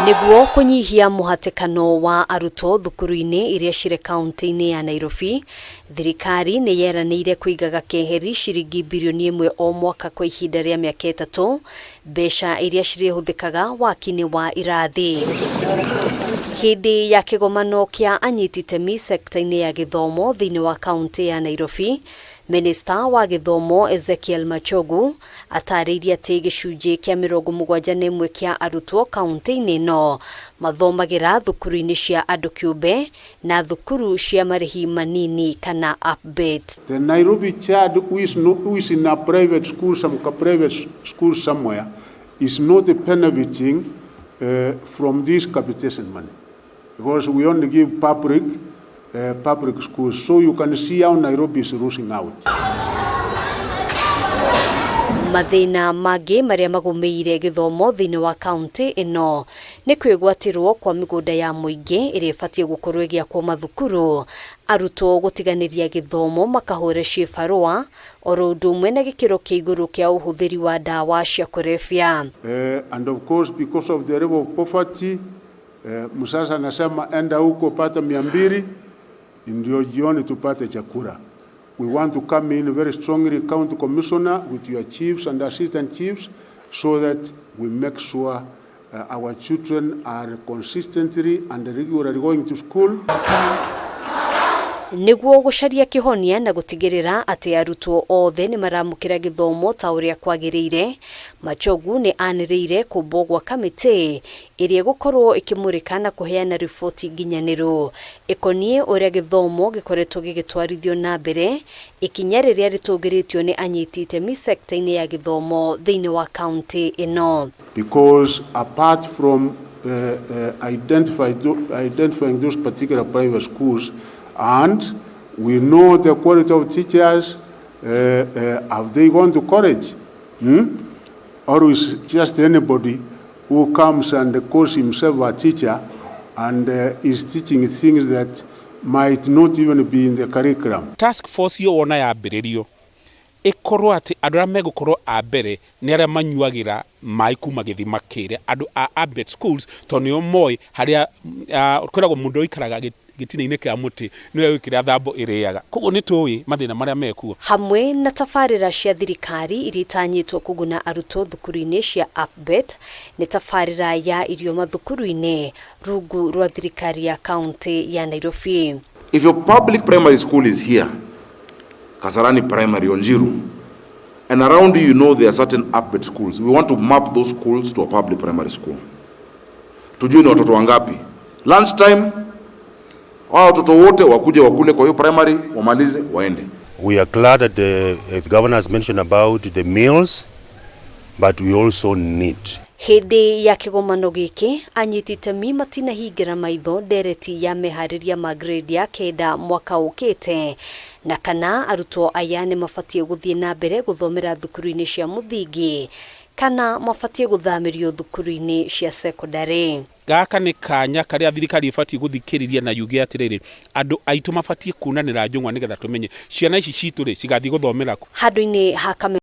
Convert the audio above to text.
Niguo kunyihia muhatekano wa arutwo thukuru-ini iria cire kaunti-ini ya Nairobi, thirikari ni yeranĩire kuigaga keheri ciringi bilioni 1 o mwaka kwa ihinda rĩa mĩaka 3, mbeca iria cirĩhũthĩkaga waki-inĩ wa irathi. Hindi ya kigomano kia anyiti itemi sekta-inĩ ya gĩthomo thĩinĩ wa kaunti ya Nairobi, Minister wa gĩthomo EZEKIEL MACHOGU atarĩirie atĩ gĩcunjĩ kĩa 71 kia arutwo kaunti-inĩ no mathomagira thukuru-inĩ cia andu kĩumbe na thukuru cia marĩhi manini kana UMBITE. The Nairobi child who is in a private school, somewhere is not benefiting from this capitation money, because we only give public schools. So you can see how Nairobi is losing out. Mathina mangĩ marĩa magũmĩire gĩthomo thĩinĩ wa kaunti ĩno nĩ kwĩgwatirwo kwa mĩgũnda ya mũingĩ ĩrĩa ĩbatiĩ gũkorwo ĩgĩakwo mathukuru, arutwo gũtiganĩria gĩthomo makahũre ciĩbarũa, oro ũndũ ũmwe na gĩkĩro kĩa igũrũ kĩa ũhũthĩri wa ndawa cia kũrebia. And of course, because of the level of poverty, msasa anasema enda huko pata 200 ndio jioni tupate chakula. We want to come in very strongly, County Commissioner, with your chiefs and assistant chiefs, so that we make sure our children are consistently and regularly going to school. Niguo gucaria kihonia na gutigirira ati arutwo othe ni maramukira githomo ta uria kwagiriire, Machogu ni aniriire kumbo gwa kamiti iria gukorwo ikimurika na kuheana riboti nginyaniru ikonie uria githomo gikoretwo gigitwarithio na mbere, ikinya riria ritugiritio ni anyiti itemi sekta-ini ya githomo thiini wa county ino. Because apart from identifying those particular private schools, and we know the quality of teachers, have they gone to college? Or is just anybody who comes and calls himself a teacher and is teaching things that might not even be in the curriculum? Task force yo ona ya mbiririo ikorwo ati andu arĩa megũkorwo a mbere nĩ arĩa manyuagira mai kuma gĩthima kĩrĩa andu a UMBITE schools, tondũ nĩo moĩ harĩa kwĩragwo mũndũ ikaraga gĩtina-inĩ kĩa mũtĩ nĩwe wĩkĩrĩa thambo ĩrĩaga. Koguo nĩ tũĩ mathĩna marĩa mekuo. Hamwe na tabarĩra cia thirikari iria itanyĩtwo kũguna arutwo thukuru-inĩ cia UMBITE nĩ tabarĩra ya irio mathukuru-inĩ rungu rwa thirikari ya kaunti ya Nairobi. If your public primary school is here, Kasarani Primary, Onjiru, and around you, you know there are certain UMBITE schools, we want to map those schools to a public primary school. Tujue ni watoto wangapi. Lunchtime, watoto wote wakuje wakule kwa hiyo primary, wamalize waende. We are glad that the governor has mentioned about the meals, but we also need. Hindi ya kigomano gĩkĩ anyiti itemi matinahingira maitho ndereti ya meharĩria ma grade ya 9 mwaka ũkĩte, na kana arutwo aya nĩ mabatie gũthiĩ na mbere gũthomera thukuru-inĩ cia mũthingi kana mabatie gũthamĩrio thukuru-inĩ cia secondary. Gaka nĩ kanya karĩa thirikari ibatie gũthikĩrĩria na yuge atĩrĩrĩ, andũ aitũ mabatie kunanĩra njũng'wa nĩgetha tũmenye ciana ici citũ rĩ cigathiĩ gũthomera kũ. Handũ-inĩ ha